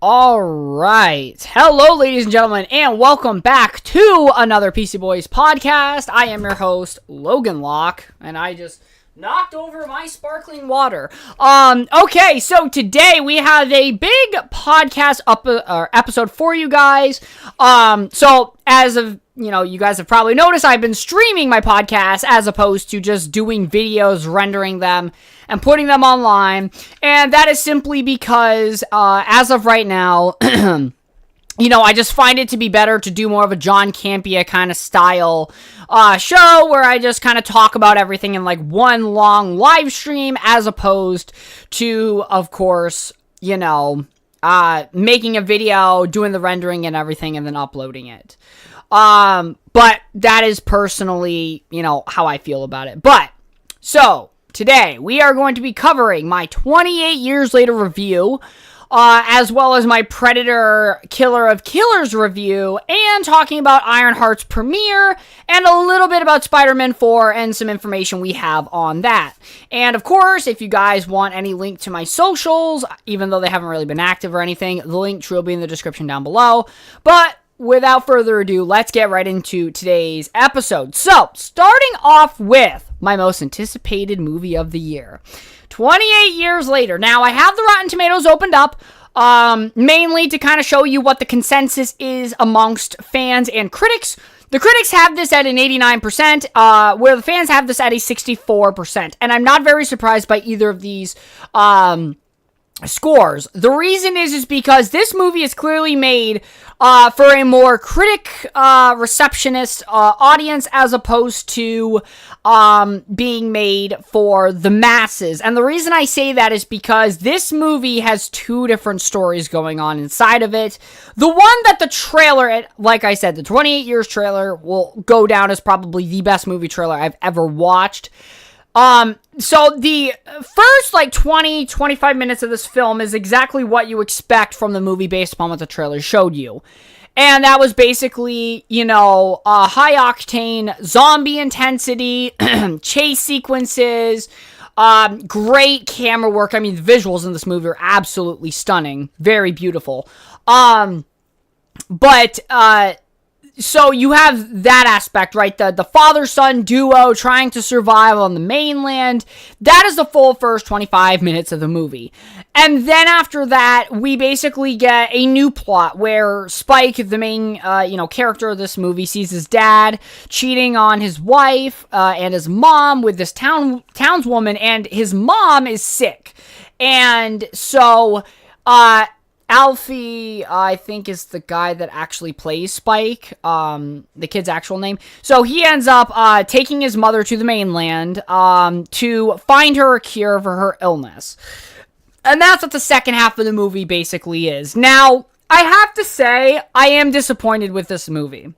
All right. Hello, ladies and gentlemen, and welcome back to another PC Boys podcast. I am your host, Logan Locke, and I just knocked over my sparkling water. Okay, so today we have a big podcast episode for you guys. So as of you guys have probably noticed, I've been streaming my podcast as opposed to just doing videos, rendering them, and putting them online. And that is simply because, as of right now, I just find it to be better to do more of a John Campea kind of style show where I just kind of talk about everything in like one long live stream as opposed to, of course, making a video, doing the rendering and everything, and then uploading it. But that is personally, how I feel about it. But, so, today, we are going to be covering my 28 years later review, as well as my Predator Killer of Killers review, and talking about Ironheart's premiere, and a little bit about Spider-Man 4, and some information we have on that. And, of course, if you guys want any link to my socials, even though they haven't really been active or anything, the link will be in the description down below. But without further ado, let's get right into today's episode. So, starting off with my most anticipated movie of the year. 28 years later. Now, I have the Rotten Tomatoes opened up, mainly to kind of show you what the consensus is amongst fans and critics. The critics have this at an 89%, where the fans have this at a 64%. And I'm not very surprised by either of these, scores. The reason is because this movie is clearly made for a more critic receptionist audience as opposed to being made for the masses. And the reason I say that is because this movie has two different stories going on inside of it. The one that the trailer, like I said, the 28 years trailer will go down as probably the best movie trailer I've ever watched. So the first, 20-25 minutes of this film is exactly what you expect from the movie based upon what the trailer showed you. And that was basically, high-octane zombie intensity, chase sequences, great camera work. I mean, the visuals in this movie are absolutely stunning. Very beautiful. So you have that aspect, right? The father-son duo trying to survive on the mainland. That is the full first 25 minutes of the movie. And then after that, we basically get a new plot where Spike, the main, character of this movie, sees his dad cheating on his wife and his mom with this townswoman, and his mom is sick. And so, Alfie, I think, is the guy that actually plays Spike, the kid's actual name. So he ends up taking his mother to the mainland to find her a cure for her illness. And that's what the second half of the movie basically is. Now, I have to say, I am disappointed with this movie.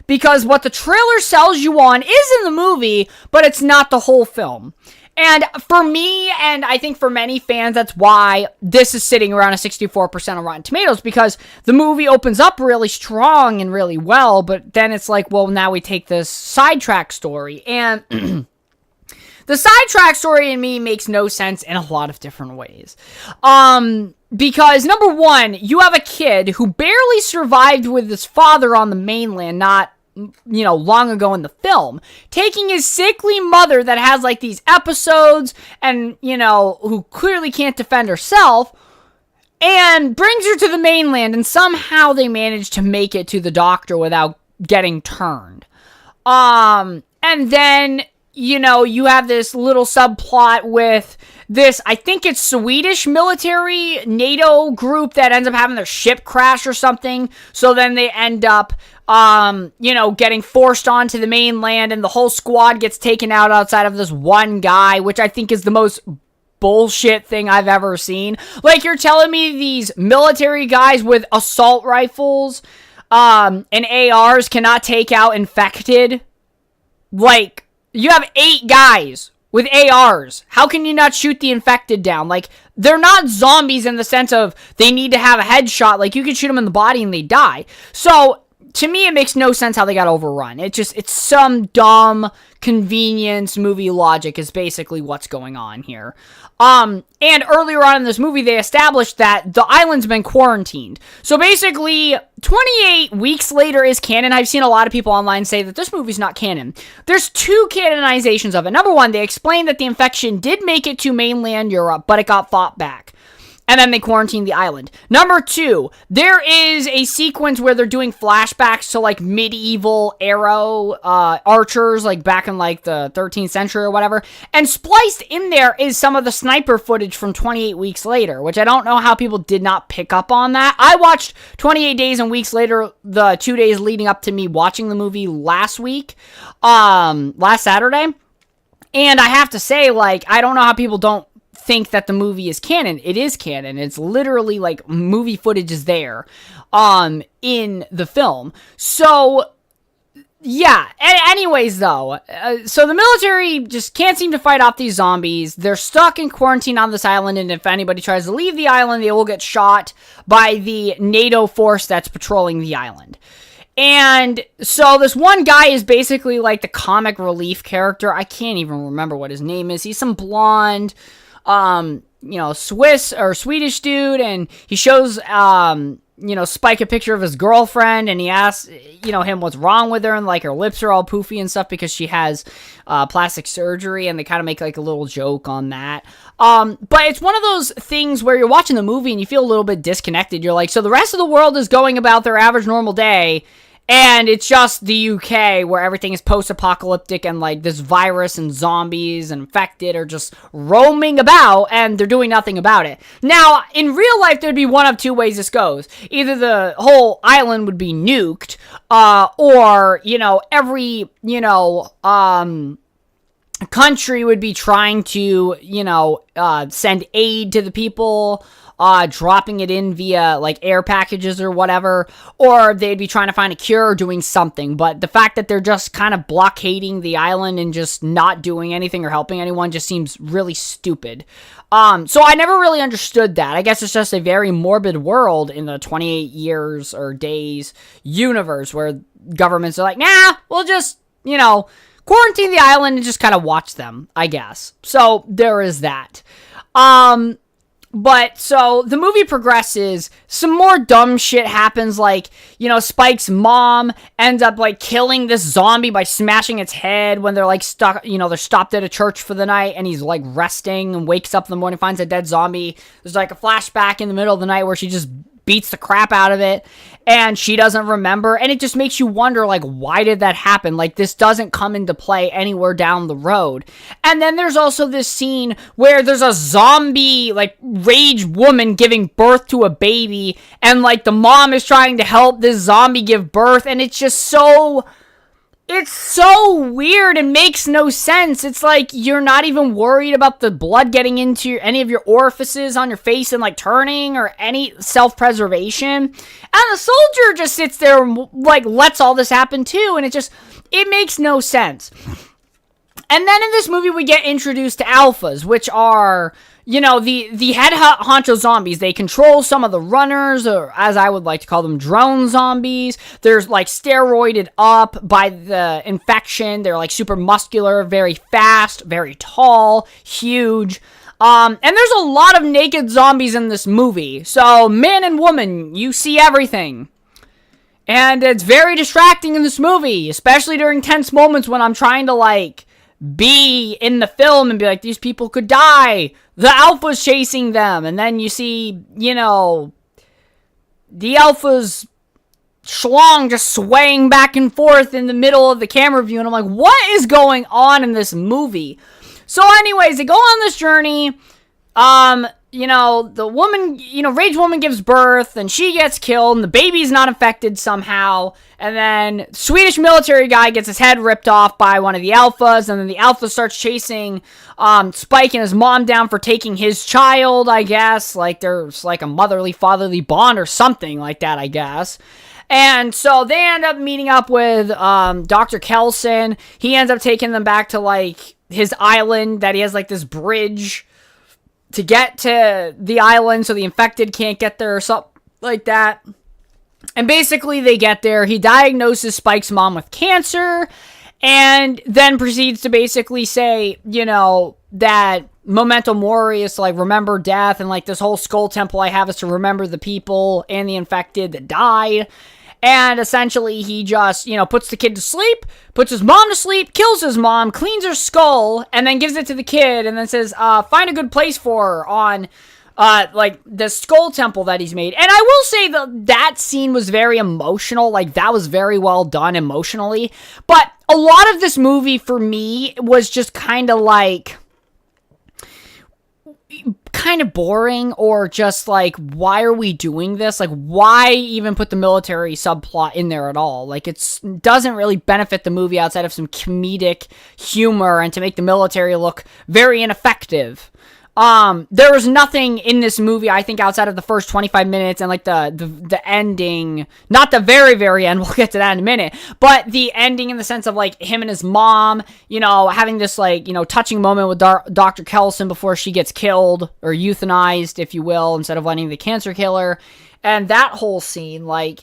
Because what the trailer sells you on is in the movie, but it's not the whole film. And for me, and I think for many fans, that's why this is sitting around a 64% on Rotten Tomatoes, because the movie opens up really strong and really well, but then it's like, well, now we take this sidetrack story, and the sidetrack story in me makes no sense in a lot of different ways. Because, number one, you have a kid who barely survived with his father on the mainland, not long ago in the film, taking his sickly mother that has, these episodes and, who clearly can't defend herself, and brings her to the mainland, and somehow they manage to make it to the doctor without getting turned. And then, you have this little subplot with this, I think it's Swedish military NATO group that ends up having their ship crash or something, so then they end up getting forced onto the mainland, and the whole squad gets taken out outside of this one guy, which I think is the most bullshit thing I've ever seen. You're telling me these military guys with assault rifles, and ARs cannot take out infected? You have 8 guys with ARs. How can you not shoot the infected down? They're not zombies in the sense of they need to have a headshot. You can shoot them in the body and they die. So to me, it makes no sense how they got overrun. It's some dumb convenience movie logic is basically what's going on here. And earlier on in this movie, they established that the island's been quarantined. So basically, 28 weeks later is canon. I've seen a lot of people online say that this movie's not canon. There's two canonizations of it. Number one, they explained that the infection did make it to mainland Europe, but it got fought back. And then they quarantined the island. Number two, there is a sequence where they're doing flashbacks to, like, medieval arrow archers, like, back in, like, the 13th century or whatever. And spliced in there is some of the sniper footage from 28 Weeks Later, which I don't know how people did not pick up on that. I watched 28 Days and Weeks Later, the 2 days leading up to me watching the movie last Saturday. And I have to say, like, I don't know how people don't think that the movie is canon. It is canon. It's literally like movie footage is there in the film. So yeah, anyways though, so the military just can't seem to fight off these zombies. They're stuck in quarantine on this island, and if anybody tries to leave the island, they will get shot by the NATO force that's patrolling the island. And so this one guy is basically like the comic relief character. I can't even remember what his name is. He's some blonde Swiss or Swedish dude, and he shows, Spike a picture of his girlfriend, and he asks, him what's wrong with her, and, like, her lips are all poofy and stuff because she has, plastic surgery, and they kind of make, like, a little joke on that. But it's one of those things where you're watching the movie and you feel a little bit disconnected. You're like, so the rest of the world is going about their average normal day, and it's just the UK where everything is post-apocalyptic and, like, this virus and zombies and infected are just roaming about and they're doing nothing about it. Now, in real life, there'd be one of two ways this goes. Either the whole island would be nuked, or, every, country would be trying to, send aid to the people, dropping it in via, like, air packages or whatever, or they'd be trying to find a cure or doing something. But the fact that they're just kind of blockading the island and just not doing anything or helping anyone just seems really stupid. So I never really understood that. I guess it's just a very morbid world in the 28 years or days universe where governments are like, nah, we'll just, quarantine the island and just kind of watch them, I guess. So there is that. But, so, the movie progresses, some more dumb shit happens, like, Spike's mom ends up, like, killing this zombie by smashing its head when they're, like, stuck, they're stopped at a church for the night, and he's, like, resting, and wakes up in the morning, finds a dead zombie. There's, like, a flashback in the middle of the night where she just beats the crap out of it, and she doesn't remember, and it just makes you wonder, like, why did that happen? Like, this doesn't come into play anywhere down the road. And then there's also this scene where there's a zombie, like, rage woman giving birth to a baby, and, like, the mom is trying to help this zombie give birth, and it's just so... It's so weird and makes no sense. It's like you're not even worried about the blood getting into any of your orifices on your face and, like, turning or any self-preservation. And the soldier just sits there and, like, lets all this happen too. And it makes no sense. And then in this movie, we get introduced to alphas, which are, the head honcho zombies. They control some of the runners, or as I would like to call them, drone zombies. They're, like, steroided up by the infection. They're, like, super muscular, very fast, very tall, huge. And there's a lot of naked zombies in this movie. So, man and woman, you see everything. And it's very distracting in this movie, especially during tense moments when I'm trying to, like, be in the film and be like, these people could die. The alpha's chasing them. And then you see, the alpha's schlong just swaying back and forth in the middle of the camera view. And I'm like, what is going on in this movie? So anyways, they go on this journey. The woman, rage woman gives birth and she gets killed and the baby's not infected somehow. And then Swedish military guy gets his head ripped off by one of the alphas. And then the alpha starts chasing, Spike and his mom down for taking his child, I guess. Like, there's, like, a motherly, fatherly bond or something like that, I guess. And so they end up meeting up with, Dr. Kelson. He ends up taking them back to, like, his island that he has, like, this bridge to get to the island so the infected can't get there or something like that. And basically, they get there. He diagnoses Spike's mom with cancer, and then proceeds to basically say, that memento mori is to, like, remember death, and, like, this whole skull temple I have is to remember the people and the infected that died. And essentially, he just, puts the kid to sleep, puts his mom to sleep, kills his mom, cleans her skull, and then gives it to the kid, and then says, find a good place for her on like the skull temple that he's made. And I will say that scene was very emotional. Like, that was very well done emotionally. But a lot of this movie for me was just kind of boring, or just like, why are we doing this? Like, why even put the military subplot in there at all? Like, it doesn't really benefit the movie outside of some comedic humor and to make the military look very ineffective. There was nothing in this movie, I think, outside of the first 25 minutes and, like, the ending, not the very, very end, we'll get to that in a minute, but the ending in the sense of, like, him and his mom, having this, like, touching moment with Dr. Kelson before she gets killed, or euthanized, if you will, instead of letting the cancer kill her. And that whole scene, like,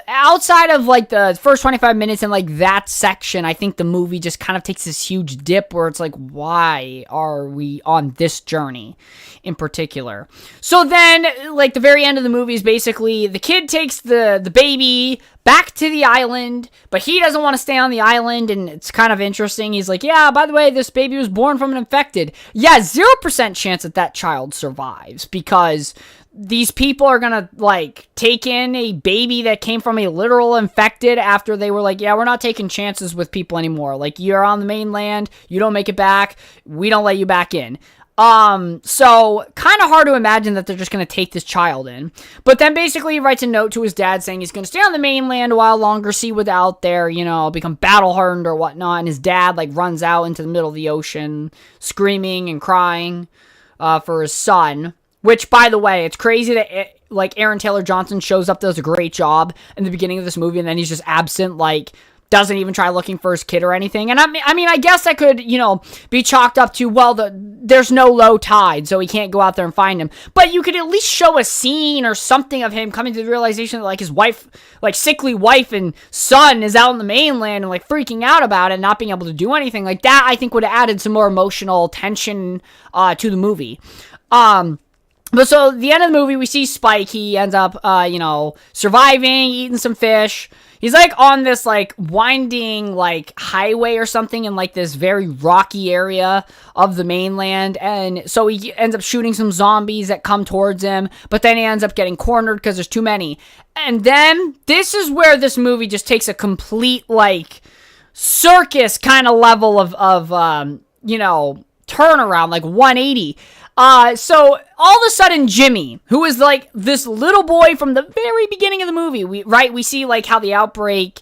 outside of, like, the first 25 minutes and, like, that section, I think the movie just kind of takes this huge dip where it's like, why are we on this journey in particular? So then, like, the very end of the movie is basically the kid takes the baby back to the island, but he doesn't want to stay on the island, and it's kind of interesting. He's like, yeah, by the way, this baby was born from an infected. Yeah, 0% chance that child survives, because these people are gonna, like, take in a baby that came from a literal infected after they were like, yeah, we're not taking chances with people anymore. Like, you're on the mainland, you don't make it back, we don't let you back in. So kind of hard to imagine that they're just gonna take this child in. But then basically he writes a note to his dad saying he's gonna stay on the mainland a while longer, see what's out there, become battle hardened or whatnot. And his dad, like, runs out into the middle of the ocean, screaming and crying, for his son. Which, by the way, it's crazy that, like, Aaron Taylor Johnson shows up, does a great job in the beginning of this movie, and then he's just absent, like, doesn't even try looking for his kid or anything. And I mean, I guess that could, be chalked up to, well, there's no low tide, so he can't go out there and find him. But you could at least show a scene or something of him coming to the realization that, like, his wife, like, sickly wife and son is out on the mainland and, like, freaking out about it and not being able to do anything. Like, that, I think, would have added some more emotional tension to the movie. But so, the end of the movie, we see Spike. He ends up, surviving, eating some fish. He's, like, on this, like, winding, like, highway or something in, like, this very rocky area of the mainland. And so he ends up shooting some zombies that come towards him. But then he ends up getting cornered because there's too many. And then, this is where this movie just takes a complete, like, circus kind of level of turnaround, like, 180. So all of a sudden Jimmy, who is, like, this little boy from the very beginning of the movie, we see, like, how the outbreak,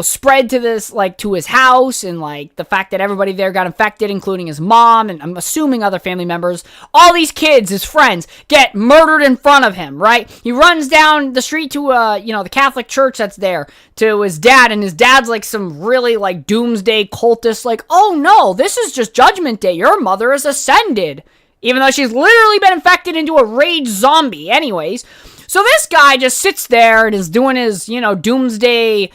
spread to this, like, to his house, and, like, the fact that everybody there got infected, including his mom, and I'm assuming other family members. All these kids, his friends, get murdered in front of him, right? He runs down the street to, the Catholic church that's there, to his dad, and his dad's, like, some really, like, doomsday cultist, like, oh no, this is just Judgment Day, your mother is ascended. Even though she's literally been infected into a rage zombie. Anyways, so this guy just sits there and is doing his, doomsday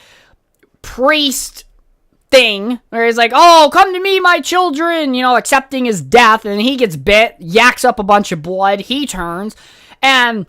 priest thing, where he's like, oh, come to me, my children, accepting his death, and he gets bit, yaks up a bunch of blood, he turns, and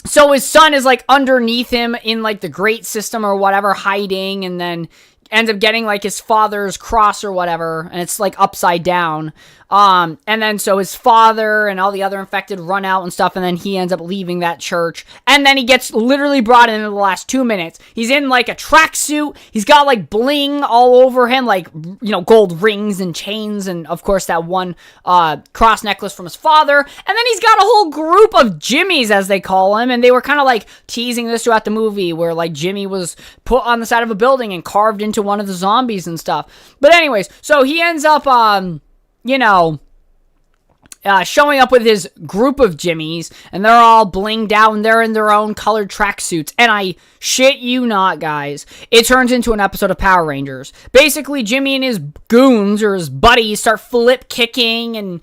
so his son is, like, underneath him in, like, the grate system or whatever, hiding, and then ends up getting, like, his father's cross or whatever, and it's, like, upside down. And then so his father and all the other infected run out and stuff, and then he ends up leaving that church, and then he gets literally brought in the last 2 minutes. He's in, like, a tracksuit, he's got, like, bling all over him, like, gold rings and chains, and of course that one, cross necklace from his father, and then he's got a whole group of Jimmies, as they call him, and they were kind of, like, teasing this throughout the movie, where, like, Jimmy was put on the side of a building and carved into one of the zombies and stuff. But anyways, so he ends up, showing up with his group of Jimmies, and they're all blinged out, and they're in their own colored tracksuits. And I shit you not, guys, it turns into an episode of Power Rangers. Basically, Jimmy and his goons, or his buddies, start flip kicking and,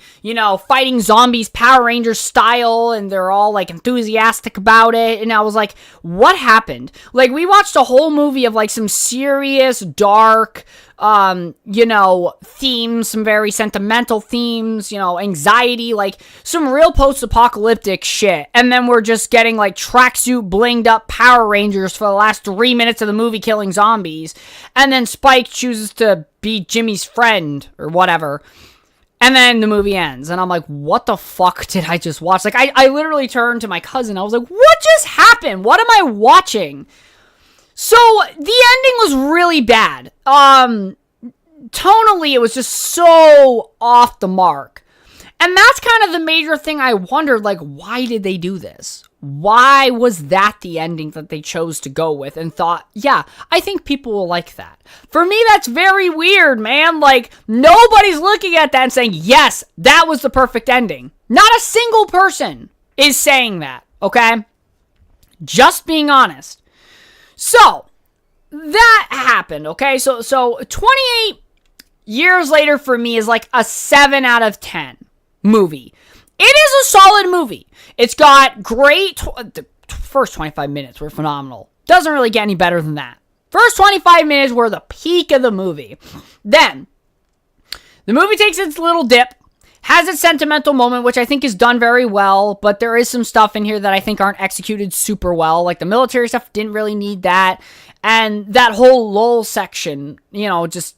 fighting zombies Power Rangers style, and they're all, enthusiastic about it. And I was like, what happened? We watched a whole movie of, some serious, dark, themes, some very sentimental themes, anxiety, some real post-apocalyptic shit. And then we're just getting, tracksuit blinged up Power Rangers for the last 3 minutes of the movie killing zombies. And then Spike chooses to be Jimmy's friend, or whatever. And then the movie ends. And I'm like, what the fuck did I just watch? I literally turned to my cousin. I was like, what just happened? What am I watching? So, the ending was really bad. Tonally, it was just so off the mark. And that's kind of the major thing I wondered, why did they do this? Why was that the ending that they chose to go with and thought, yeah, I think people will like that? For me, that's very weird, man. Nobody's looking at that and saying, yes, that was the perfect ending. Not a single person is saying that, okay? Just being honest. So, that happened, okay? So 28 years later for me is a 7 out of 10 movie. It is a solid movie. It's got great... the first 25 minutes were phenomenal. Doesn't really get any better than that. First 25 minutes were the peak of the movie. Then, the movie takes its little dip, has its sentimental moment, which I think is done very well, but there is some stuff in here that I think aren't executed super well. The military stuff didn't really need that. And that whole lull section, just,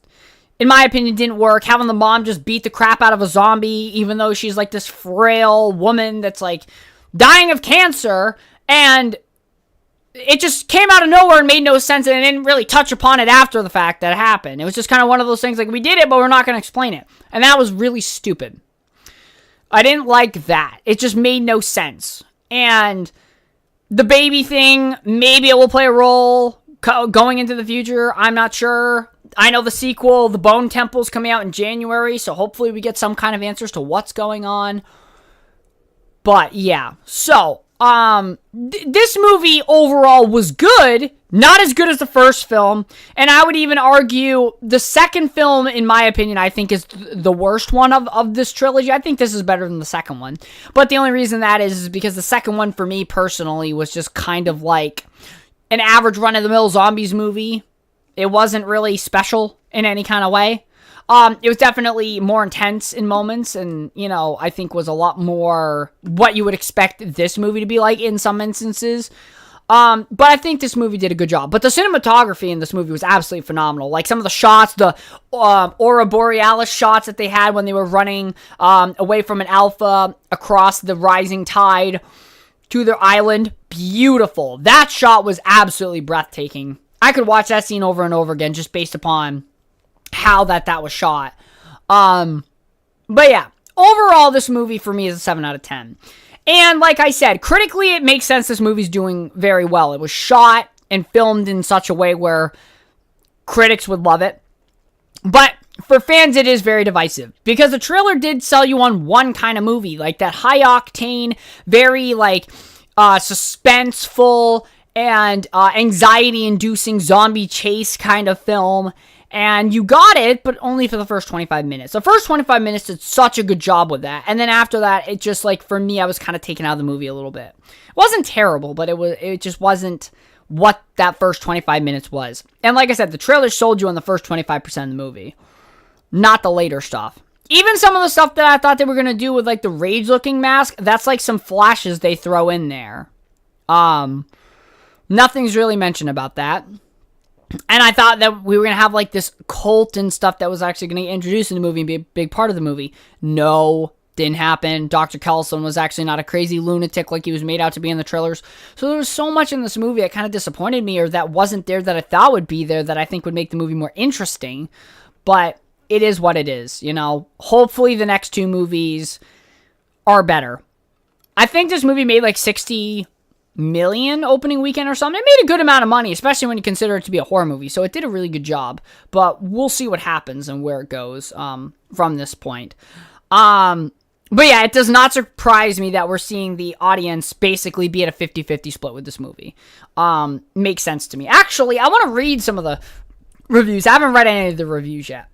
in my opinion, didn't work. Having the mom just beat the crap out of a zombie, even though she's this frail woman that's dying of cancer. And it just came out of nowhere and made no sense, and it didn't really touch upon it after the fact that it happened. It was just kind of one of those things, we did it, but we're not going to explain it. And that was really stupid. I didn't like that. It just made no sense. And the baby thing, maybe it will play a role going into the future. I'm not sure. I know the sequel, The Bone Temple's coming out in January, so hopefully we get some kind of answers to what's going on. But yeah, so this movie overall was good, not as good as the first film, and I would even argue the second film, in my opinion, I think is the worst one of this trilogy. I think this is better than the second one, but the only reason that is because the second one for me personally was just kind of an average run-of-the-mill zombies movie. It wasn't really special in any kind of way. It was definitely more intense in moments, and, I think was a lot more what you would expect this movie to be like in some instances. But I think this movie did a good job. But the cinematography in this movie was absolutely phenomenal. Some of the shots, the Aurora Borealis shots that they had when they were running away from an alpha across the rising tide to their island. Beautiful. That shot was absolutely breathtaking. I could watch that scene over and over again just based upon how that was shot. But yeah, overall, this movie for me is a 7 out of 10. And like I said, critically, it makes sense this movie's doing very well. It was shot and filmed in such a way where critics would love it. But for fans, it is very divisive. Because the trailer did sell you on one kind of movie. That high-octane, very, suspenseful and anxiety-inducing zombie chase kind of film. And you got it, but only for the first 25 minutes. The first 25 minutes did such a good job with that. And then after that, it just, for me, I was kind of taken out of the movie a little bit. It wasn't terrible, but it just wasn't what that first 25 minutes was. And like I said, the trailer sold you on the first 25% of the movie. Not the later stuff. Even some of the stuff that I thought they were going to do with, the rage-looking mask, that's, some flashes they throw in there. Nothing's really mentioned about that. And I thought that we were going to have, this cult and stuff that was actually going to get introduced in the movie and be a big part of the movie. No, didn't happen. Dr. Kelson was actually not a crazy lunatic like he was made out to be in the trailers. So there was so much in this movie that kind of disappointed me, or that wasn't there that I thought would be there, that I think would make the movie more interesting. But it is what it is, Hopefully the next two movies are better. I think this movie made 60 million opening weekend or something. It made a good amount of money, especially when you consider it to be a horror movie. So it did a really good job, but we'll see what happens and where it goes from this point. But But yeah, it does not surprise me that we're seeing the audience basically be at a 50-50 split with this movie. Makes sense to me. Actually, I want to read some of the reviews. I haven't read any of the reviews yet.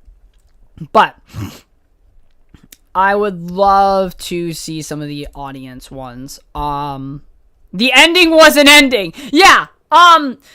But I would love to see some of the audience ones. The ending was an ending. Yeah.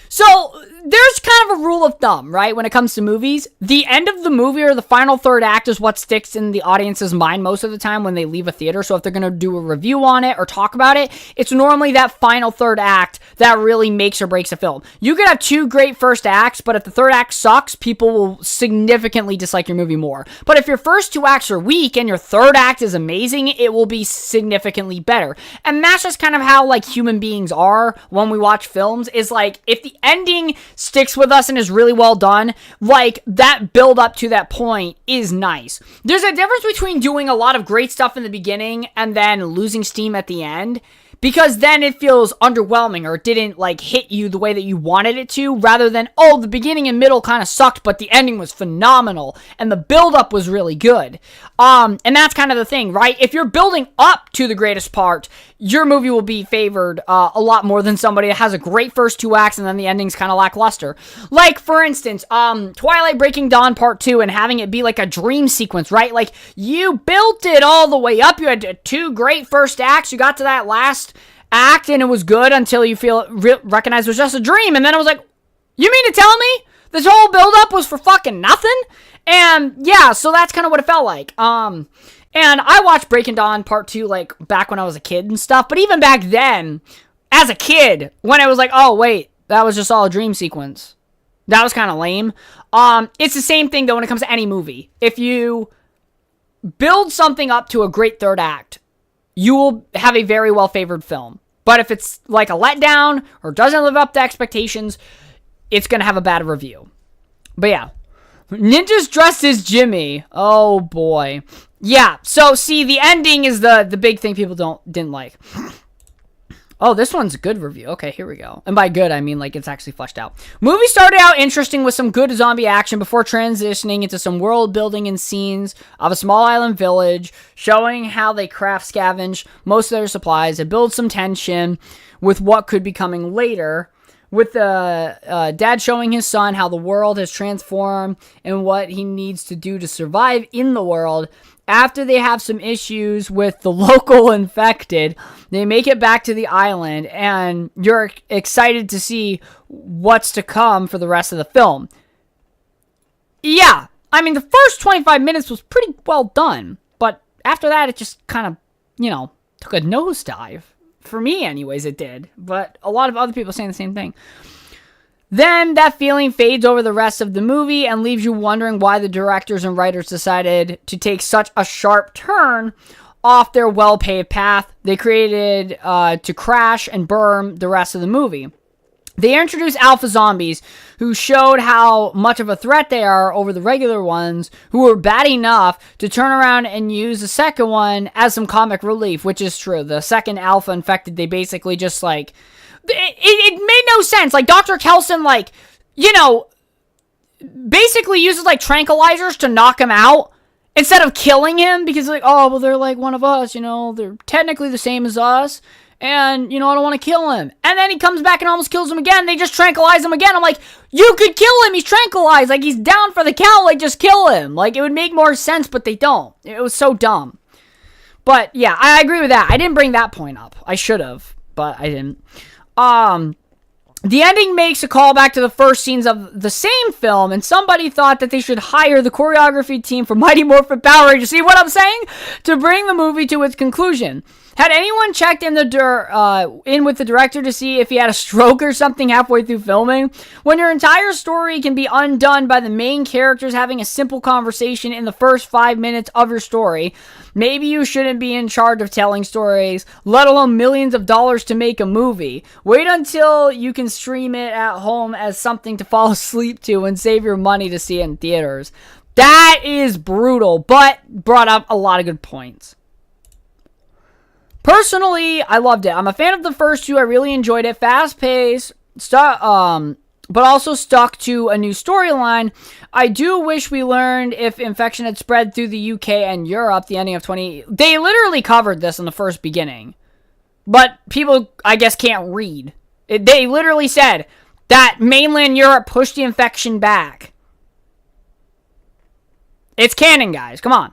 So there's kind of a rule of thumb, right? When it comes to movies, the end of the movie or the final third act is what sticks in the audience's mind most of the time when they leave a theater. So if they're going to do a review on it or talk about it, it's normally that final third act that really makes or breaks a film. You could have two great first acts, but if the third act sucks, people will significantly dislike your movie more. But if your first two acts are weak and your third act is amazing, it will be significantly better. And that's just kind of how like human beings are when we watch films. Is like, if the ending sticks with us and is really well done, like, that build up to that point is nice. There's a difference between doing a lot of great stuff in the beginning and then losing steam at the end, because then it feels underwhelming or it didn't like hit you the way that you wanted it to, rather than, oh, the beginning and middle kind of sucked, but the ending was phenomenal and the build up was really good. And that's kind of the thing, right? If you're building up to the greatest part, your movie will be favored a lot more than somebody that has a great first two acts and then the ending's kind of lackluster. Like, for instance, Twilight Breaking Dawn Part 2 and having it be like a dream sequence, right? Like, you built it all the way up. You had two great first acts. You got to that last act and it was good until you recognize it was just a dream. And then I was like, you mean to tell me this whole build-up was for fucking nothing? And yeah, so that's kind of what it felt like. And I watched Breaking Dawn Part 2, like, back when I was a kid and stuff. But even back then, as a kid, when it was like, oh, wait, that was just all a dream sequence. That was kind of lame. It's the same thing, though, when it comes to any movie. If you build something up to a great third act, you will have a very well-favored film. But if it's like a letdown or doesn't live up to expectations, it's going to have a bad review. But yeah. Ninjas dressed as Jimmy. Oh, boy. Yeah, so see, the ending is the big thing people didn't like. Oh, this one's a good review. Okay, here we go. And by good, I mean like it's actually fleshed out. Movie started out interesting with some good zombie action before transitioning into some world building and scenes of a small island village, showing how they craft scavenge most of their supplies. It builds some tension with what could be coming later, with the dad showing his son how the world has transformed and what he needs to do to survive in the world. After they have some issues with the local infected, they make it back to the island, and you're excited to see what's to come for the rest of the film. Yeah, I mean, the first 25 minutes was pretty well done, but after that, it just kind of, took a nosedive. For me, anyways, it did, but a lot of other people saying the same thing. Then that feeling fades over the rest of the movie and leaves you wondering why the directors and writers decided to take such a sharp turn off their well-paved path they created to crash and burn the rest of the movie. They introduced alpha zombies who showed how much of a threat they are over the regular ones, who were bad enough to turn around and use the second one as some comic relief, which is true. The second alpha infected, they basically just like... It made no sense. Like, Dr. Kelson, basically uses, tranquilizers to knock him out instead of killing him because, they're like one of us, they're technically the same as us, and, I don't want to kill him. And then he comes back and almost kills him again. They just tranquilize him again. I'm like, you could kill him. He's tranquilized. Like, he's down for the count. Just kill him. It would make more sense, but they don't. It was so dumb. But, yeah, I agree with that. I didn't bring that point up. I should have, but I didn't. The ending makes a callback to the first scenes of the same film, and somebody thought that they should hire the choreography team for Mighty Morphin Power Rangers, see what I'm saying? To bring the movie to its conclusion. Had anyone checked in with the director to see if he had a stroke or something halfway through filming? When your entire story can be undone by the main characters having a simple conversation in the first 5 minutes of your story, maybe you shouldn't be in charge of telling stories, let alone millions of dollars to make a movie. Wait until you can stream it at home as something to fall asleep to and save your money to see it in theaters. That is brutal, but brought up a lot of good points. Personally, I loved it. I'm a fan of the first two. I really enjoyed it. Fast-paced, but also stuck to a new storyline. I do wish we learned if infection had spread through the UK and Europe, the ending of 20... They literally covered this in the first beginning. But people, I guess, can't read. They literally said that mainland Europe pushed the infection back. It's canon, guys. Come on.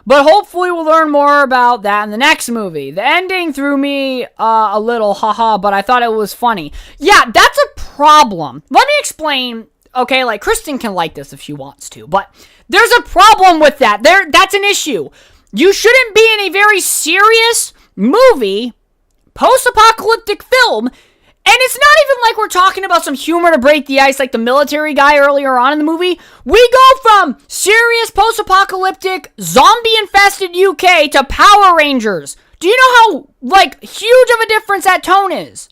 But hopefully we'll learn more about that in the next movie. The ending threw me a little haha, but I thought it was funny. Yeah, that's a problem. Let me explain. Okay, like, Kristen can like this if she wants to, but there's a problem with that. That's an issue. You shouldn't be in a very serious movie, post-apocalyptic film, and it's not even like we're talking about some humor to break the ice like the military guy earlier on in the movie. We go from serious post-apocalyptic zombie-infested UK to Power Rangers. Do you know how, like, huge of a difference that tone is?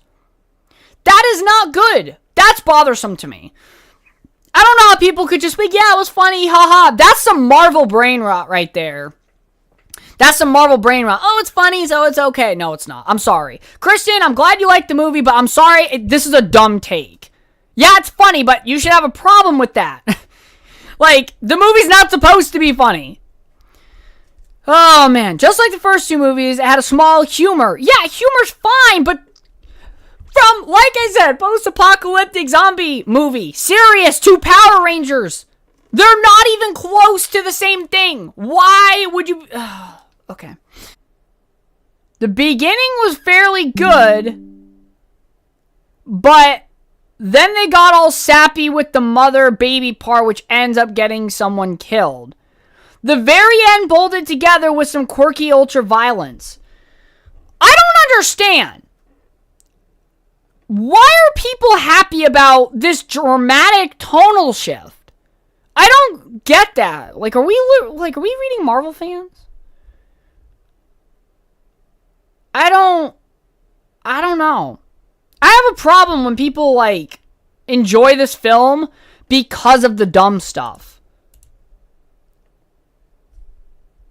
That is not good. That's bothersome to me. I don't know how people could just be, yeah, it was funny, haha. That's some Marvel brain rot right there. That's some Marvel brain rot. Oh, it's funny, so it's okay. No, it's not. I'm sorry. Christian, I'm glad you liked the movie, but I'm sorry. This is a dumb take. Yeah, it's funny, but you should have a problem with that. Like, the movie's not supposed to be funny. Oh, man. Just like the first two movies, it had a small humor. Yeah, humor's fine, but from, like I said, post-apocalyptic zombie movie, serious, to Power Rangers, they're not even close to the same thing. Why would you... Okay. The beginning was fairly good, but then they got all sappy with the mother-baby part, which ends up getting someone killed. The very end bolted together with some quirky ultra-violence. I don't understand. Why are people happy about this dramatic tonal shift? I don't get that. Like, are we reading Marvel fans? I don't know. I have a problem when people, like, enjoy this film because of the dumb stuff.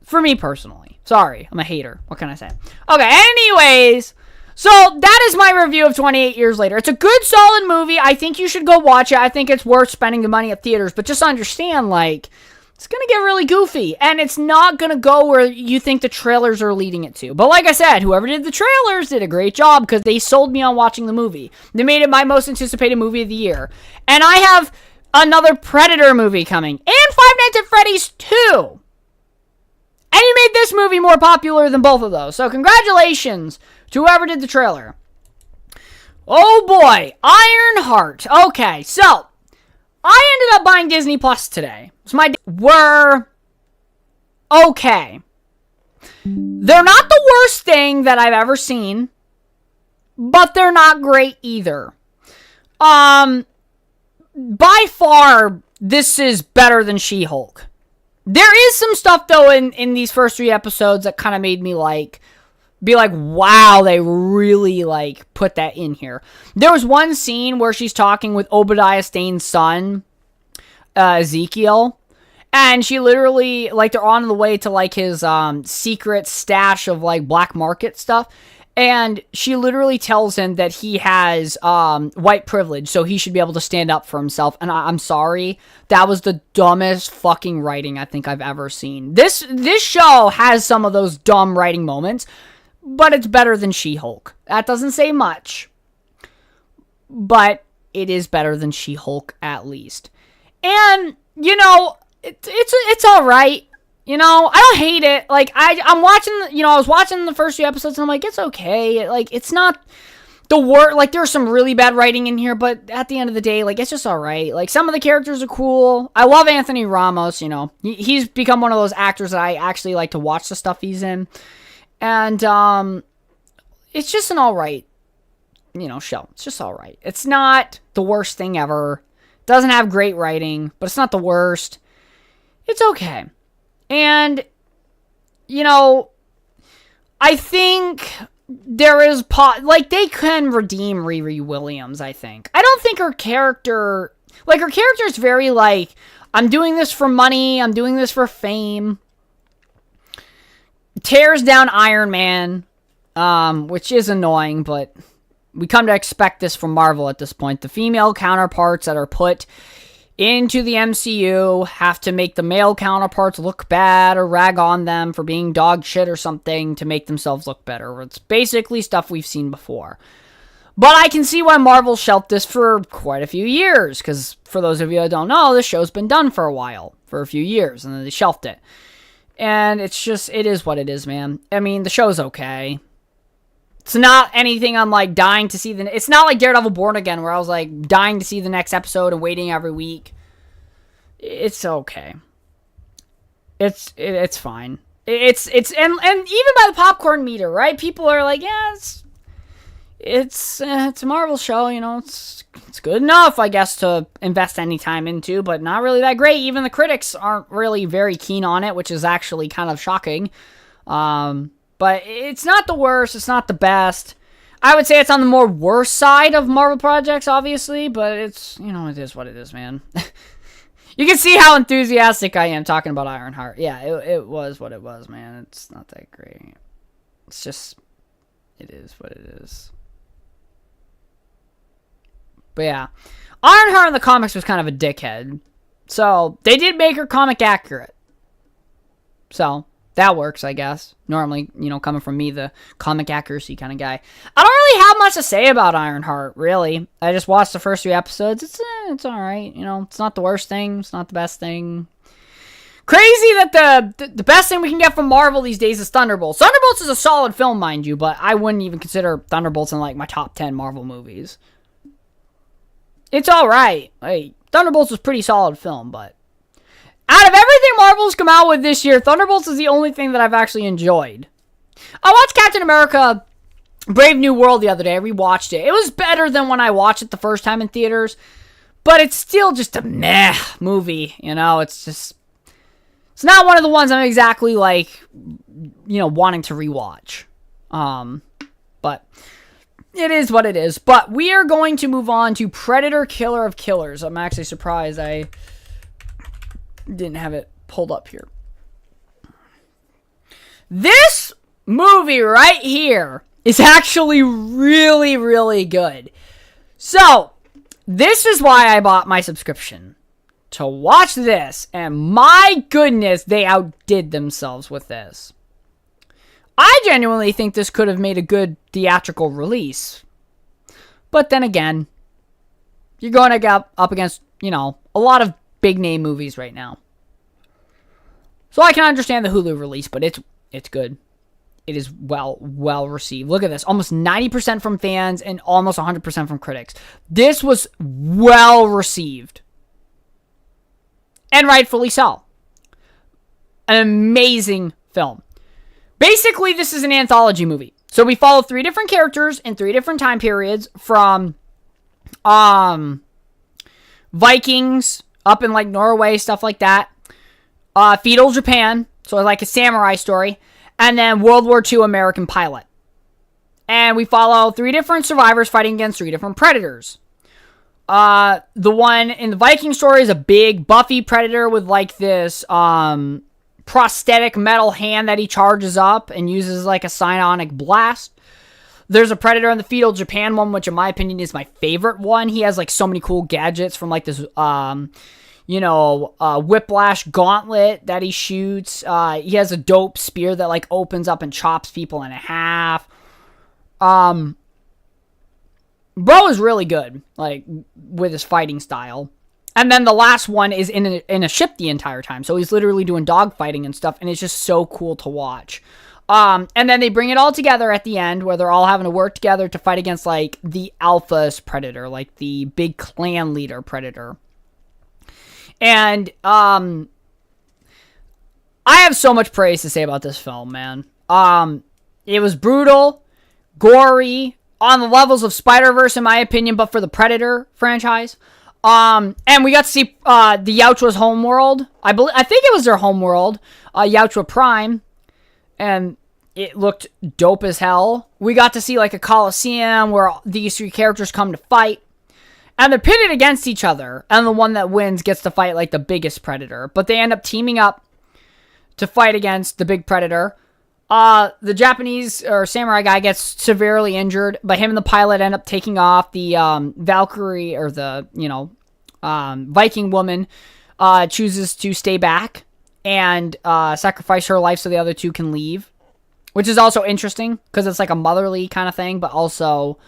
For me personally. Sorry, I'm a hater. What can I say? Okay, anyways, so that is my review of 28 Years Later. It's a good, solid movie. I think you should go watch it. I think it's worth spending the money at theaters, but just understand, like, it's going to get really goofy, and it's not going to go where you think the trailers are leading it to. But like I said, whoever did the trailers did a great job because they sold me on watching the movie. They made it my most anticipated movie of the year. And I have another Predator movie coming, and Five Nights at Freddy's 2. And you made this movie more popular than both of those. So congratulations to whoever did the trailer. Oh boy, Ironheart. Okay, so I ended up buying Disney Plus today. So my were okay. They're not the worst thing that I've ever seen, but they're not great either. By far, this is better than She-Hulk. There is some stuff, though, in these first 3 episodes that kind of made me, like, be like, wow, they really, like, put that in here. There was one scene where she's talking with Obadiah Stane's son, Ezekiel, and she literally, like, they're on the way to, like, his secret stash of, like, black market stuff, and she literally tells him that he has white privilege, so he should be able to stand up for himself. And I'm sorry, that was the dumbest fucking writing I think I've ever seen. This show has some of those dumb writing moments, but it's better than She-Hulk. That doesn't say much, but it is better than She-Hulk at least. And, you know, it's all right. You know, I don't hate it. Like, I'm watching, you know, I was watching the first 2 episodes and I'm like, it's okay. Like, it's not the worst. Like, there's some really bad writing in here, but at the end of the day, like, it's just all right. Like, some of the characters are cool. I love Anthony Ramos, you know. He's become one of those actors that I actually like to watch the stuff he's in. And, it's just an all right, you know, show. It's just all right. It's not the worst thing ever. Doesn't have great writing, but it's not the worst. It's okay. And, you know, I think there is, like, they can redeem Riri Williams, I think. I don't think her character is very, like, I'm doing this for money, I'm doing this for fame. Tears down Iron Man, which is annoying, but we come to expect this from Marvel at this point. The female counterparts that are put into the MCU have to make the male counterparts look bad or rag on them for being dog shit or something to make themselves look better. It's basically stuff we've seen before. But I can see why Marvel shelved this for quite a few years, because for those of you that don't know, this show's been done for a while, for a few years, and then they shelved it. And it's just, it is what it is, man. I mean, the show's okay. It's not anything I'm, like, dying to see. It's not like Daredevil Born Again, where I was, like, dying to see the next episode and waiting every week. It's okay. It's fine. It's and even by the popcorn meter, right? People are like, yeah, it's a Marvel show, you know, it's good enough, I guess, to invest any time into, but not really that great. Even the critics aren't really very keen on it, which is actually kind of shocking. But it's not the worst, it's not the best. I would say it's on the more worse side of Marvel projects, obviously, but it's, you know, it is what it is, man. You can see how enthusiastic I am talking about Ironheart. Yeah, it was what it was, man. It's not that great. It's just, it is what it is. But yeah, Ironheart in the comics was kind of a dickhead. So, they did make her comic accurate. So, that works, I guess. Normally, you know, coming from me, the comic accuracy kind of guy. I don't really have much to say about Ironheart, really. I just watched the first 3 episodes. It's alright, you know. It's not the worst thing. It's not the best thing. Crazy that the best thing we can get from Marvel these days is Thunderbolts. Thunderbolts is a solid film, mind you, but I wouldn't even consider Thunderbolts in, like, my top 10 Marvel movies. It's alright. Like, Thunderbolts is a pretty solid film, but out of everything Marvel's come out with this year, Thunderbolts is the only thing that I've actually enjoyed. I watched Captain America Brave New World the other day. I rewatched it. It was better than when I watched it the first time in theaters, but it's still just a meh movie, you know? It's not one of the ones I'm exactly, like, you know, wanting to rewatch. But it is what it is. But we are going to move on to Predator Killer of Killers. I'm actually surprised I didn't have it pulled up here. This movie right here is actually really, really good. So, this is why I bought my subscription. To watch this. And my goodness, they outdid themselves with this. I genuinely think this could have made a good theatrical release. But then again, you're going to get up against, you know, a lot of big name movies right now. So I can understand the Hulu release, but it's good. It is well received. Look at this. Almost 90% from fans and almost 100% from critics. This was well received. And rightfully so. An amazing film. Basically, this is an anthology movie. So we follow 3 different characters in 3 different time periods from Vikings up in like Norway, stuff like that. Feudal Japan, so like a samurai story. And then World War II American pilot. And we follow 3 different survivors fighting against 3 different predators. The one in the Viking story is a big buffy predator with like this prosthetic metal hand that he charges up and uses like a psionic blast. There's a predator in the Feudal Japan one, which in my opinion is my favorite one. He has like so many cool gadgets from like this, whiplash gauntlet that he shoots. He has a dope spear that like opens up and chops people in half. Bro is really good, like with his fighting style. And then the last one is in a ship the entire time. So he's literally doing dogfighting and stuff. And it's just so cool to watch. And then they bring it all together at the end where they're all having to work together to fight against like the alphas predator, like the big clan leader predator. And I have so much praise to say about this film, man. It was brutal, gory, on the levels of Spider-Verse in my opinion, but for the Predator franchise. And we got to see the Yautja's homeworld. I think it was their homeworld, Yautja Prime, and it looked dope as hell. We got to see like a coliseum where these 3 characters come to fight, and they're pitted against each other, and the one that wins gets to fight like the biggest predator. But they end up teaming up to fight against the big predator. The Japanese or samurai guy gets severely injured, but him and the pilot end up taking off. The Valkyrie or the Viking woman chooses to stay back and sacrifice her life so the other two can leave, which is also interesting because it's like a motherly kind of thing, but also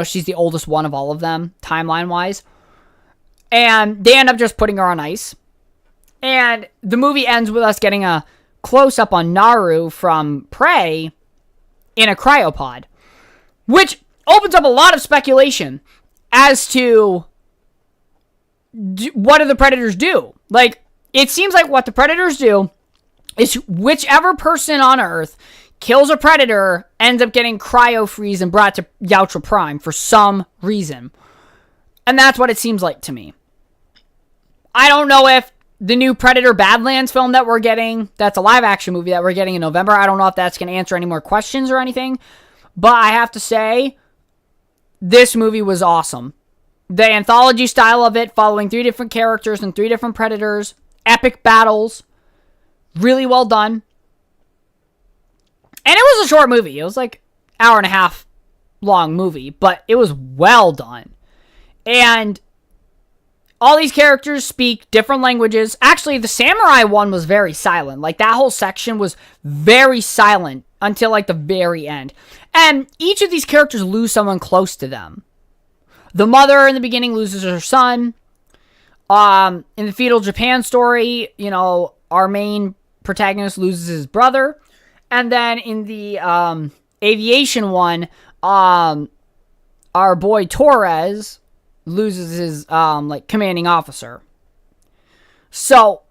she's the oldest one of all of them timeline wise, and they end up just putting her on ice. And the movie ends with us getting a close-up on Naru from Prey in a cryopod, which opens up a lot of speculation as to what do the Predators do. Like, it seems like what the Predators do is whichever person on Earth kills a Predator ends up getting cryo-freeze and brought to Yautja Prime for some reason. And that's what it seems like to me. I don't know if the new Predator Badlands film that we're getting, that's a live-action movie that we're getting in November, I don't know if that's going to answer any more questions or anything, but I have to say, this movie was awesome. The anthology style of it, following 3 different characters and 3 different Predators, epic battles, really well done. And it was a short movie. It was like an hour and a half long movie, but it was well done. And all these characters speak different languages. Actually, the samurai one was very silent. Like, that whole section was very silent until, like, the very end. And each of these characters lose someone close to them. The mother in the beginning loses her son. In the Feudal Japan story, our main protagonist loses his brother. And then in the aviation one, our boy Torres loses his commanding officer. So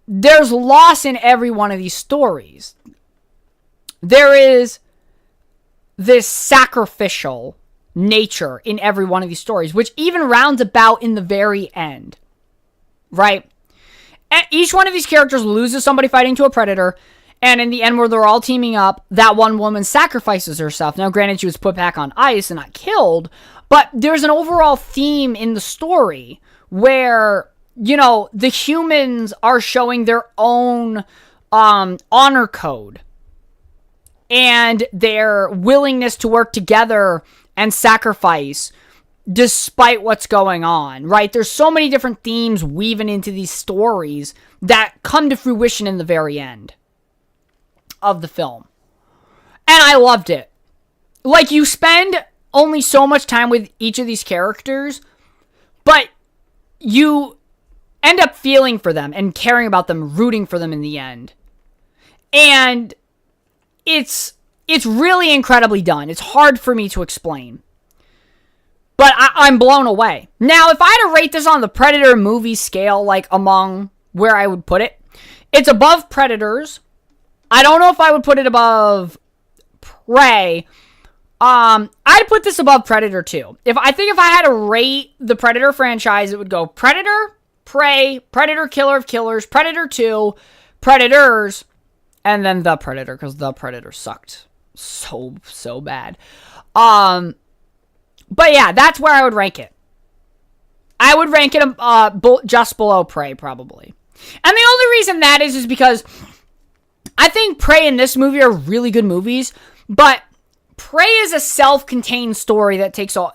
there's loss in every one of these stories. There is this sacrificial nature in every one of these stories, which even rounds about in the very end, right? And each one of these characters loses somebody fighting to a Predator, and in the end where they're all teaming up, that one woman sacrifices herself. Now, granted, she was put back on ice and not killed, but there's an overall theme in the story where, the humans are showing their own honor code and their willingness to work together and sacrifice despite what's going on, right? There's so many different themes weaving into these stories that come to fruition in the very end of the film. And I loved it. Like, you spend only so much time with each of these characters, but you end up feeling for them and caring about them, rooting for them in the end. And it's really incredibly done. It's hard for me to explain, but I'm blown away. Now, if I had to rate this on the Predator movie scale, like among where I would put it, it's above Predators. I don't know if I would put it above Prey. I'd put this above Predator 2. If I had to rate the Predator franchise, it would go Predator, Prey, Predator Killer of Killers, Predator 2, Predators, and then The Predator, because The Predator sucked so bad. But yeah, that's where I would rank it. I would rank it just below Prey, probably. And the only reason that is because I think Prey and this movie are really good movies, but Prey is a self-contained story that takes a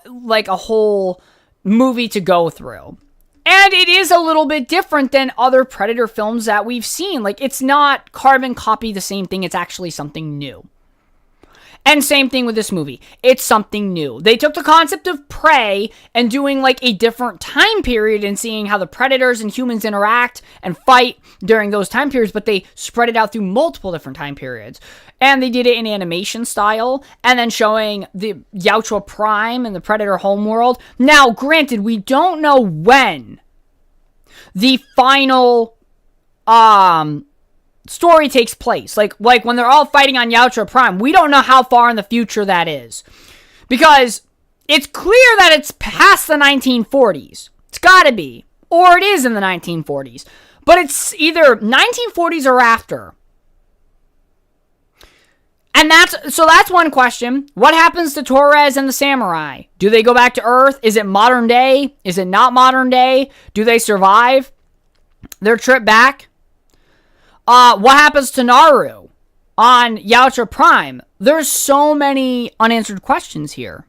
whole movie to go through. And it is a little bit different than other Predator films that we've seen. Like, it's not carbon copy the same thing, it's actually something new. And same thing with this movie. It's something new. They took the concept of Prey and doing like a different time period and seeing how the Predators and humans interact and fight during those time periods, but they spread it out through multiple different time periods. And they did it in animation style, and then showing the Yautja Prime and the Predator homeworld. Now, granted, we don't know when the final story takes place. Like when they're all fighting on Yautja Prime, we don't know how far in the future that is. Because it's clear that it's past the 1940s. It's gotta be. Or it is in the 1940s. But it's either 1940s or after. And that's one question. What happens to Torres and the samurai? Do they go back to Earth? Is it modern day? Is it not modern day? Do they survive their trip back? What happens to Naru? on Yautja Prime. There's so many unanswered questions here.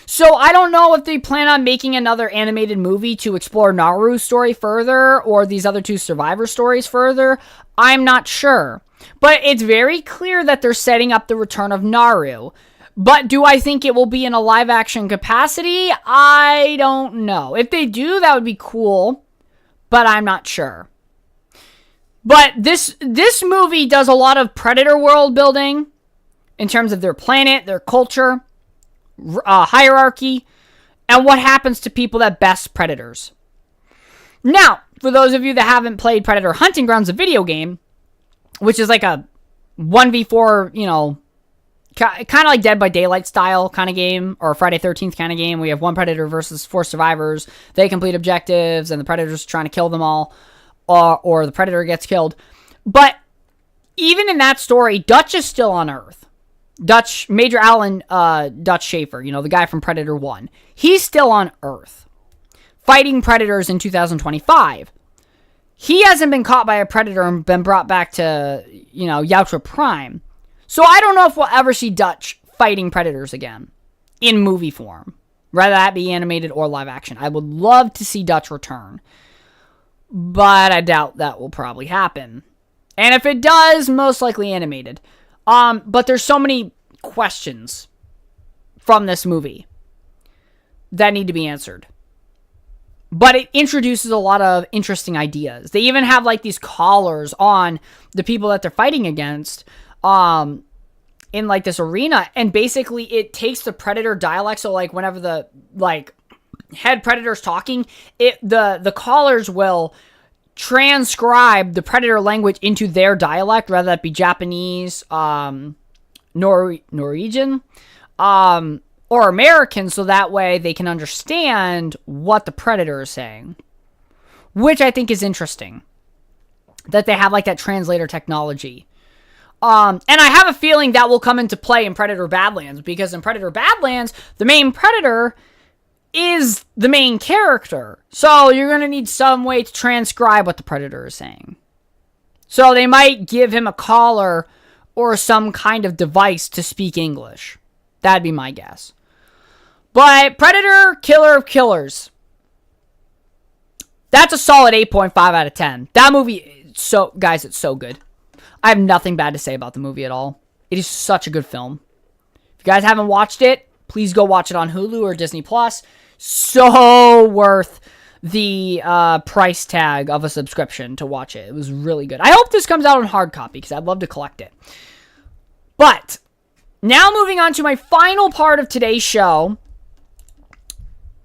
So I don't know if they plan on making another animated movie to explore Naru's story further or these other two survivor stories further. I'm not sure. But it's very clear that they're setting up the return of Naru. But do I think it will be in a live action capacity? I don't know. If they do, that would be cool. But I'm not sure. But this movie does a lot of Predator world building in terms of their planet, their culture, hierarchy, and what happens to people that best predators. Now, for those of you that haven't played Predator Hunting Grounds, a video game, which is like a 1v4, kind of like Dead by Daylight style kind of game, or Friday 13th kind of game. We have one predator versus 4 survivors. They complete objectives, and the predator's trying to kill them all, or the predator gets killed. But even in that story, Dutch is still on Earth. Major Alan Dutch Schaefer, the guy from Predator 1. He's still on Earth, fighting predators in 2025. He hasn't been caught by a predator and been brought back to, Yautja Prime. So I don't know if we'll ever see Dutch fighting predators again in movie form, whether that be animated or live action. I would love to see Dutch return, but I doubt that will probably happen. And if it does, most likely animated. But there's so many questions from this movie that need to be answered. But it introduces a lot of interesting ideas. They even have like these collars on the people that they're fighting against, in like this arena, and basically it takes the predator dialect. So like whenever the head predator's talking, the collars will transcribe the predator language into their dialect, whether that be Japanese, Norwegian, or American, so that way they can understand what the predator is saying, which I think is interesting that they have like that translator technology. And I have a feeling that will come into play in Predator Badlands, because in Predator Badlands, the main predator is the main character. So you're going to need some way to transcribe what the predator is saying. So they might give him a collar or some kind of device to speak English. That'd be my guess. But Predator, Killer of Killers. That's a solid 8.5 out of 10. That movie, it's so good. I have nothing bad to say about the movie at all. It is such a good film. If you guys haven't watched it, please go watch it on Hulu or Disney Plus. So worth the price tag of a subscription to watch it. It was really good. I hope this comes out on hard copy, because I'd love to collect it. But now moving on to my final part of today's show.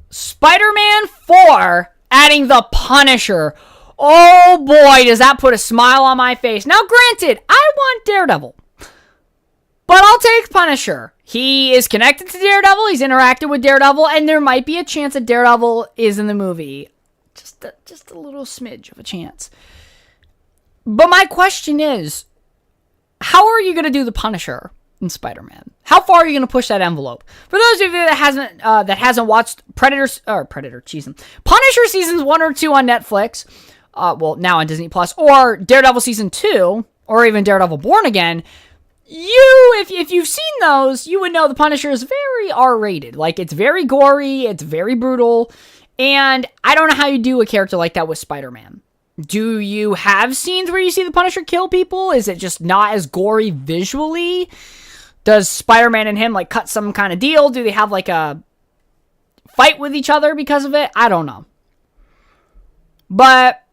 Spider-Man 4 adding the Punisher. Oh boy, does that put a smile on my face. Now granted, I want Daredevil, but I'll take Punisher. He is connected to Daredevil, he's interacted with Daredevil, and there might be a chance that Daredevil is in the movie. Just a little smidge of a chance. But my question is, how are you going to do the Punisher in Spider-Man? How far are you going to push that envelope? For those of you that hasn't watched Punisher seasons 1 or 2 on Netflix, now on Disney Plus, or Daredevil season 2, or even Daredevil Born Again, if you've seen those, you would know the Punisher is very R-rated. Like, it's very gory, it's very brutal, and I don't know how you do a character like that with Spider-Man. Do you have scenes where you see the Punisher kill people? Is it just not as gory visually? Does Spider-Man and him like cut some kind of deal? Do they have like a fight with each other because of it? I don't know. But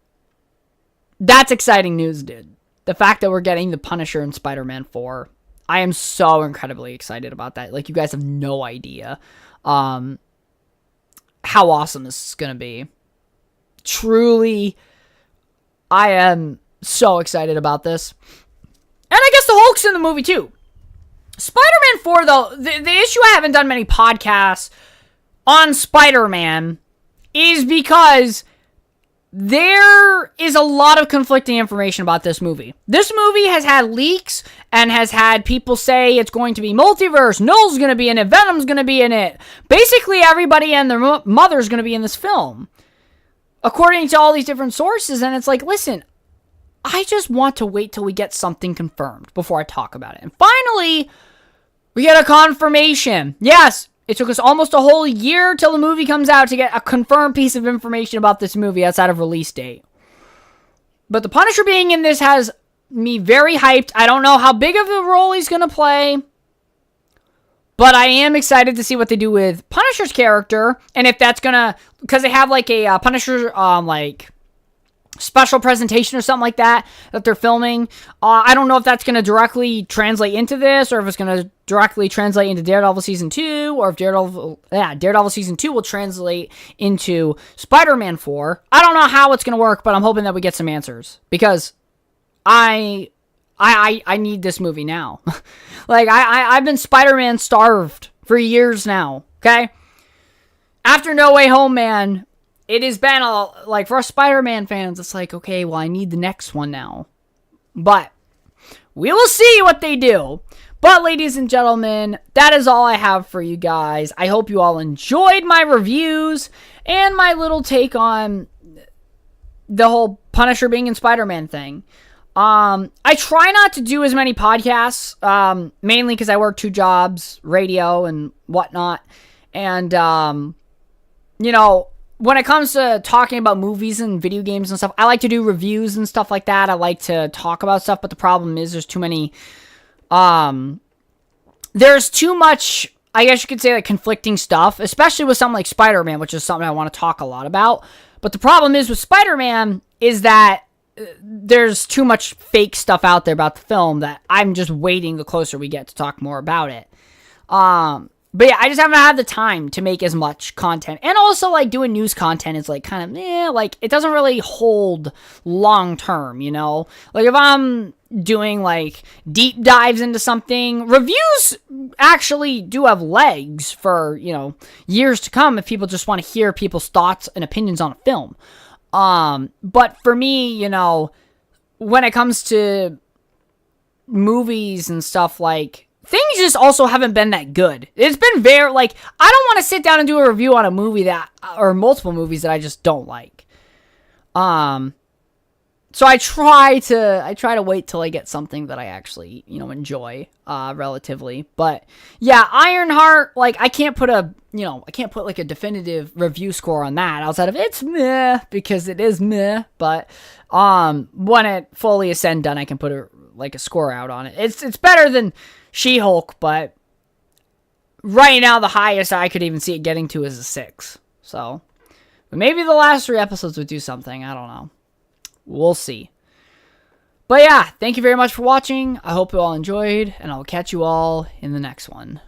that's exciting news, dude. The fact that we're getting the Punisher in Spider-Man 4. I am so incredibly excited about that. Like, you guys have no idea how awesome this is going to be. Truly, I am so excited about this. And I guess the Hulk's in the movie too. Spider-Man 4, though, the issue I haven't done many podcasts on Spider-Man is because there is a lot of conflicting information about this movie. This movie has had leaks and has had people say it's going to be multiverse. Null's going to be in it. Venom's going to be in it. Basically, everybody and their mother's going to be in this film, according to all these different sources. And it's like, listen, I just want to wait till we get something confirmed before I talk about it. And finally, we get a confirmation. Yes, it took us almost a whole year till the movie comes out to get a confirmed piece of information about this movie outside of release date. But the Punisher being in this has me very hyped. I don't know how big of a role he's going to play, but I am excited to see what they do with Punisher's character, and if that's going to, because they have like a Punisher, like, special presentation or something like that they're filming. I don't know if that's going to directly translate into this, or if it's going to directly translate into Daredevil Season 2, or if Daredevil Season 2 will translate into Spider-Man 4. I don't know how it's going to work, but I'm hoping that we get some answers, because I need this movie now. Like, I've been Spider-Man starved for years now, okay? After No Way Home, man, it has been, like, for us Spider-Man fans, it's like, okay, well, I need the next one now. But we will see what they do. But, ladies and gentlemen, that is all I have for you guys. I hope you all enjoyed my reviews and my little take on the whole Punisher being in Spider-Man thing. I try not to do as many podcasts, mainly because I work 2 jobs, radio and whatnot. And, you know, when it comes to talking about movies and video games and stuff, I like to do reviews and stuff like that. I like to talk about stuff, but the problem is there's too many, there's too much, I guess you could say, like, conflicting stuff, especially with something like Spider-Man, which is something I want to talk a lot about. But the problem is with Spider-Man is that there's too much fake stuff out there about the film that I'm just waiting the closer we get to talk more about it. But yeah, I just haven't had the time to make as much content. And also, like, doing news content is, like, kind of, like, it doesn't really hold long term, you know? Like, if I'm doing, like, deep dives into something, reviews actually do have legs for, you know, years to come if people just want to hear people's thoughts and opinions on a film. But for me, you know, when it comes to movies and stuff, like, things just also haven't been that good. It's been very, like, I don't want to sit down and do a review on a movie that, or multiple movies that I just don't like. So I try to wait till I get something that I actually, you know, enjoy, relatively. But yeah, Ironheart, like, I can't put like a definitive review score on that outside of it's meh, because it is meh. But, when it fully is said and done, I can put a score out on it. It's better than She-Hulk, but right now the highest I could even see it getting to is a 6. So, but maybe the last 3 episodes would do something. I don't know. We'll see. But yeah, thank you very much for watching. I hope you all enjoyed, and I'll catch you all in the next one.